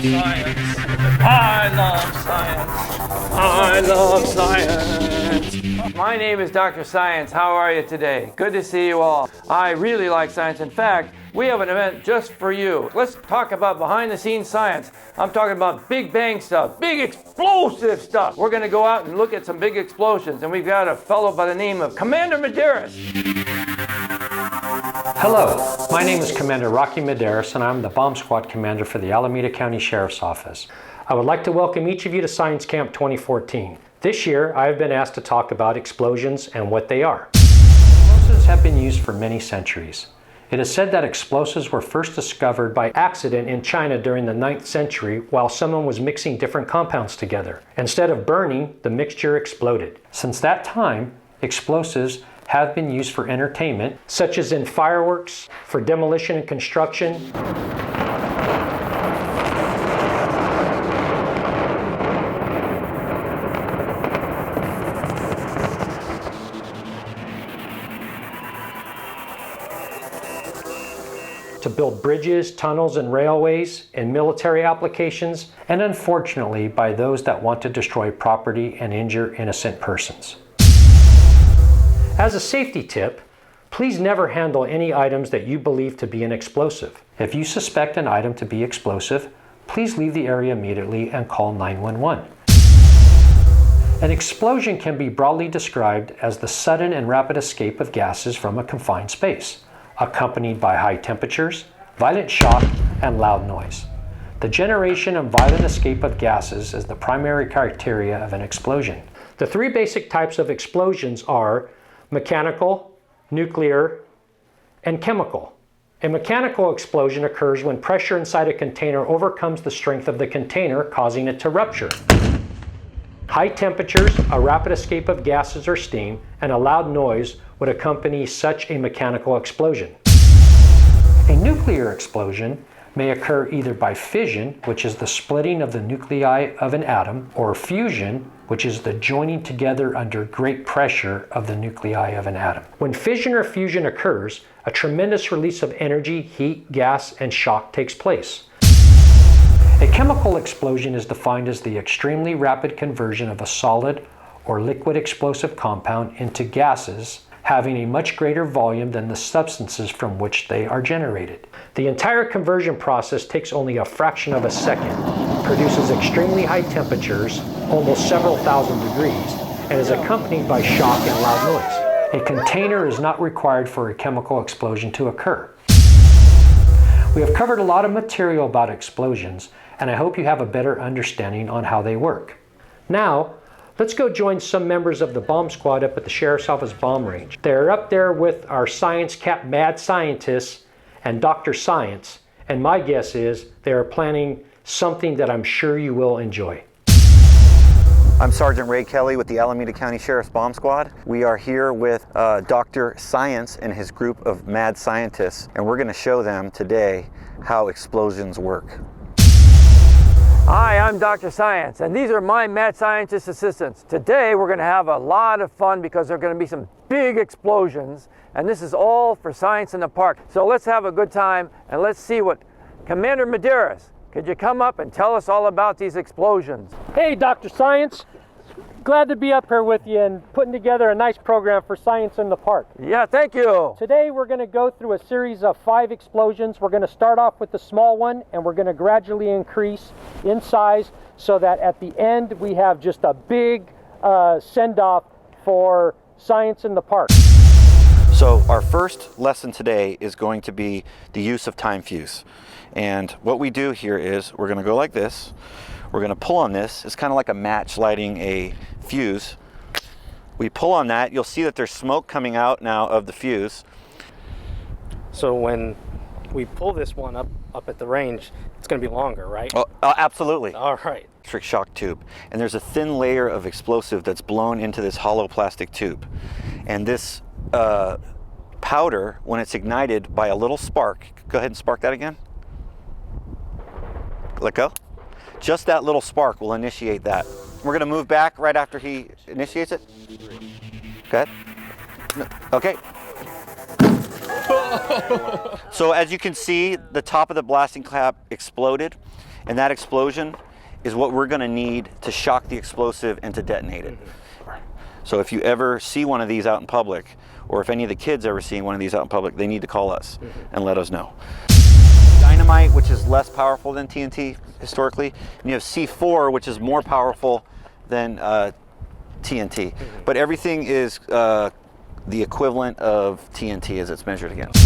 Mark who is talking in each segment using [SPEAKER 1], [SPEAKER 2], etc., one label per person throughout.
[SPEAKER 1] science. I love science. I love science. My name is Dr. Science. How are you today? Good to see you all. I really like science. In fact, we have an event just for you. Let's talk about behind-the-scenes science. I'm talking about big bang stuff, big explosive stuff. We're going to go out and look at some big explosions, and we've got a fellow by the name of Commander Medeiros.
[SPEAKER 2] Hello, my name is Commander Rocky Medeiros, and I'm the Bomb Squad Commander for the Alameda County Sheriff's Office. I would like to welcome each of you to Science Camp 2014. This year, I have been asked to talk about explosions and what they are. Explosives have been used for many centuries. It is said that explosives were first discovered by accident in China during the 9th century while someone was mixing different compounds together. Instead of burning, the mixture exploded. Since that time, explosives have been used for entertainment, such as in fireworks, for demolition and construction, to build bridges, tunnels, and railways, in military applications, and unfortunately by those that want to destroy property and injure innocent persons. As a safety tip, please never handle any items that you believe to be an explosive. If you suspect an item to be explosive, please leave the area immediately and call 911. An explosion can be broadly described as the sudden and rapid escape of gases from a confined space, accompanied by high temperatures, violent shock, and loud noise. The generation and violent escape of gases is the primary criteria of an explosion. The three basic types of explosions are mechanical, nuclear, and chemical. A mechanical explosion occurs when pressure inside a container overcomes the strength of the container, causing it to rupture. High temperatures, a rapid escape of gases or steam, and a loud noise would accompany such a mechanical explosion. A nuclear explosion may occur either by fission, which is the splitting of the nuclei of an atom, or fusion, which is the joining together under great pressure of the nuclei of an atom. When fission or fusion occurs, a tremendous release of energy, heat, gas, and shock takes place. A chemical explosion is defined as the extremely rapid conversion of a solid or liquid explosive compound into gases having a much greater volume than the substances from which they are generated. The entire conversion process takes only a fraction of a second, produces extremely high temperatures, almost several thousand degrees, and is accompanied by shock and loud noise. A container is not required for a chemical explosion to occur. We have covered a lot of material about explosions, and I hope you have a better understanding on how they work. Now, let's go join some members of the bomb squad up at the Sheriff's Office bomb range. They're up there with our Science Cap mad scientists and Dr. Science, and my guess is they are planning something that I'm sure you will enjoy.
[SPEAKER 3] I'm Sergeant Ray Kelly with the Alameda County Sheriff's Bomb Squad. We are here with Dr. Science and his group of mad scientists, and we're going to show them today how explosions work.
[SPEAKER 1] Hi, I'm Dr. Science, and these are my mad scientist assistants. Today we're going to have a lot of fun because there are going to be some big explosions, and this is all for science in the park. So let's have a good time, and let's see what Commander Medeiros, could you come up and tell us all about these explosions?
[SPEAKER 4] Hey, Dr. Science. Glad to be up here with you and putting together a nice program for science in the park.
[SPEAKER 1] Yeah, thank you.
[SPEAKER 4] Today we're going to go through a series of 5 explosions. We're going to start off with the small one, and we're going to gradually increase in size so that at the end we have just a big send-off for science in the park.
[SPEAKER 3] So our first lesson today is going to be the use of time fuse. And what we do here is we're going to go like this. We're going to pull on this. It's kind of like a match lighting a fuse. We pull on that. You'll see that there's smoke coming out now of the fuse.
[SPEAKER 5] So when we pull this one up at the range, it's going to be longer, right?
[SPEAKER 3] Oh, absolutely.
[SPEAKER 5] All right.
[SPEAKER 3] Electric shock tube. And there's a thin layer of explosive that's blown into this hollow plastic tube. And this powder, when it's ignited by a little spark, go ahead and spark that again. Let go. Just that little spark will initiate that. We're going to move back right after he initiates it. Go ahead. No. Okay. So as you can see, the top of the blasting cap exploded, And that explosion is what we're going to need to shock the explosive and to detonate it. So if you ever see one of these out in public, or if any of the kids ever see one of these out in public, they need to call us and let us know. Dynamite, which is less powerful than TNT historically, and you have C4, which is more powerful than TNT. But everything is the equivalent of TNT as it's measured against.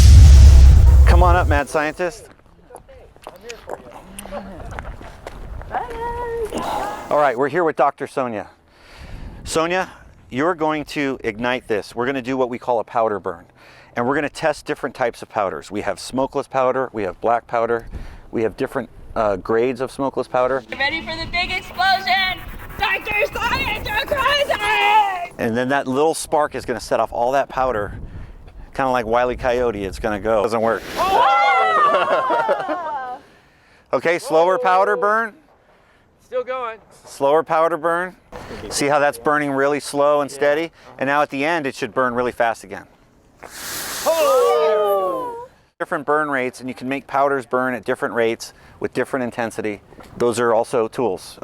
[SPEAKER 3] Come on up, mad scientist. All right, we're here with Dr. Sonia. Sonia, you're going to ignite this. We're going to do what we call a powder burn. And we're going to test different types of powders. We have smokeless powder, we have black powder, we have different grades of smokeless powder.
[SPEAKER 6] Ready for the big explosion? Dr. Science, you're crazy!
[SPEAKER 3] And then that little spark is going to set off all that powder, kind of like Wile E. Coyote. It's going to go. It doesn't work. Okay, slower powder burn.
[SPEAKER 1] Still going.
[SPEAKER 3] Slower powder burn. See how that's burning really slow and steady? And now at the end, it should burn really fast again.
[SPEAKER 1] Oh!
[SPEAKER 3] Different burn rates, and you can make powders burn at different rates with different intensity. Those are also tools.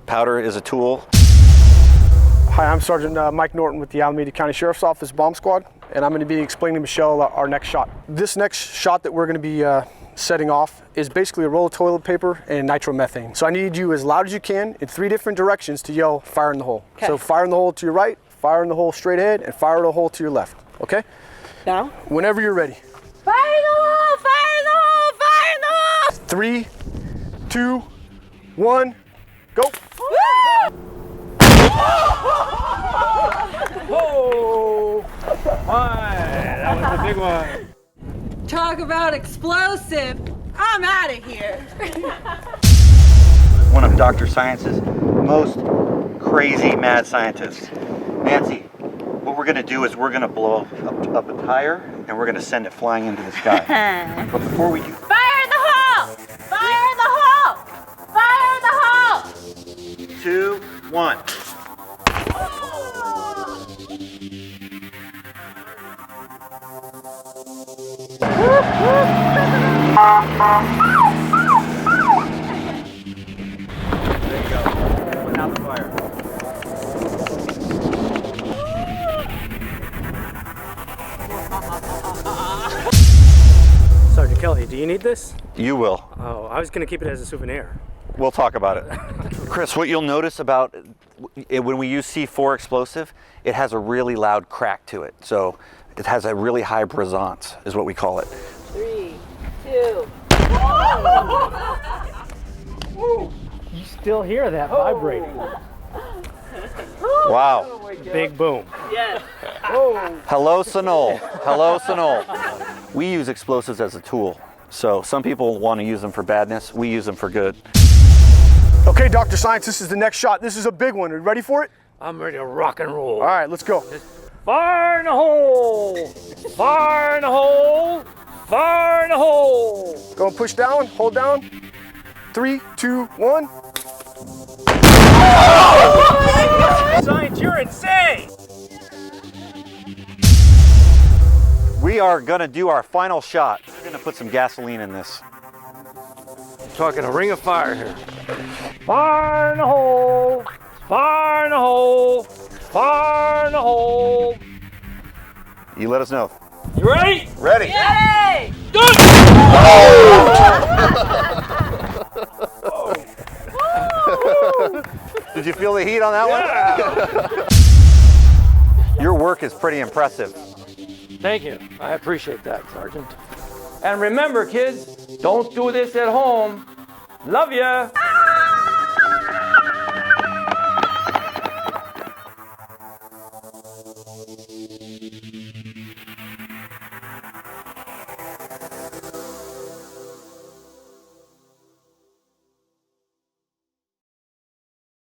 [SPEAKER 3] Powder is a tool.
[SPEAKER 7] Hi, I'm Sergeant Mike Norton with the Alameda County Sheriff's Office Bomb Squad, and I'm going to be explaining to Michelle our next shot. This next shot that we're going to be setting off is basically a roll of toilet paper and nitromethane. So I need you as loud as you can in 3 different directions to yell, fire in the hole. Okay. So fire in the hole to your right, fire in the hole straight ahead, and fire in the hole to your left, okay?
[SPEAKER 6] Now?
[SPEAKER 7] Whenever you're ready.
[SPEAKER 6] Fire in the hole! Fire in the hole! Fire in the hole!
[SPEAKER 7] 3, 2, 1, go!
[SPEAKER 1] Oh! That was a big one.
[SPEAKER 6] Talk about explosive. I'm out of here.
[SPEAKER 3] One of Dr. Science's most crazy mad scientists. Nancy, what we're going to do is we're going to blow up a tire and we're going to send it flying into the sky. But before we do...
[SPEAKER 6] Fire in the hole! Fire in the hole! Fire in the hole!
[SPEAKER 3] 2, 1. There you go. Put out the fire.
[SPEAKER 5] Sergeant Kelly, do you need this?
[SPEAKER 3] You will.
[SPEAKER 5] Oh, I was going to keep it as a souvenir.
[SPEAKER 3] We'll talk about it. Chris, what you'll notice about it, when we use C4 explosive, it has a really loud crack to it. So it has a really high brisance, is what we call it.
[SPEAKER 6] 3, 2.
[SPEAKER 4] You still hear that vibrating.
[SPEAKER 3] Wow.
[SPEAKER 5] Big boom.
[SPEAKER 6] Yes.
[SPEAKER 3] Hello, Sonol. Hello, Sonol. We use explosives as a tool. So some people want to use them for badness. We use them for good.
[SPEAKER 7] Okay, Dr. Science, this is the next shot. This is a big one. Are you ready for it?
[SPEAKER 1] I'm ready to rock and roll.
[SPEAKER 7] All right, let's go.
[SPEAKER 1] Fire in the hole! Fire in the hole! Fire in the hole!
[SPEAKER 7] Go and push down, hold down. 3, 2, 1.
[SPEAKER 1] Science, you're insane!
[SPEAKER 3] We are going to do our final shot. We're going to put some gasoline in this.
[SPEAKER 1] Talking a ring of fire here. Fire in the hole! Fire in the hole! Fire in the hole!
[SPEAKER 3] You let us know.
[SPEAKER 1] You ready?
[SPEAKER 3] Ready.
[SPEAKER 6] Yay!
[SPEAKER 1] Good!
[SPEAKER 3] Did you feel the heat on that one? Your work is pretty impressive.
[SPEAKER 1] Thank you. I appreciate that, Sergeant. And remember, kids, don't do this at home. Love ya!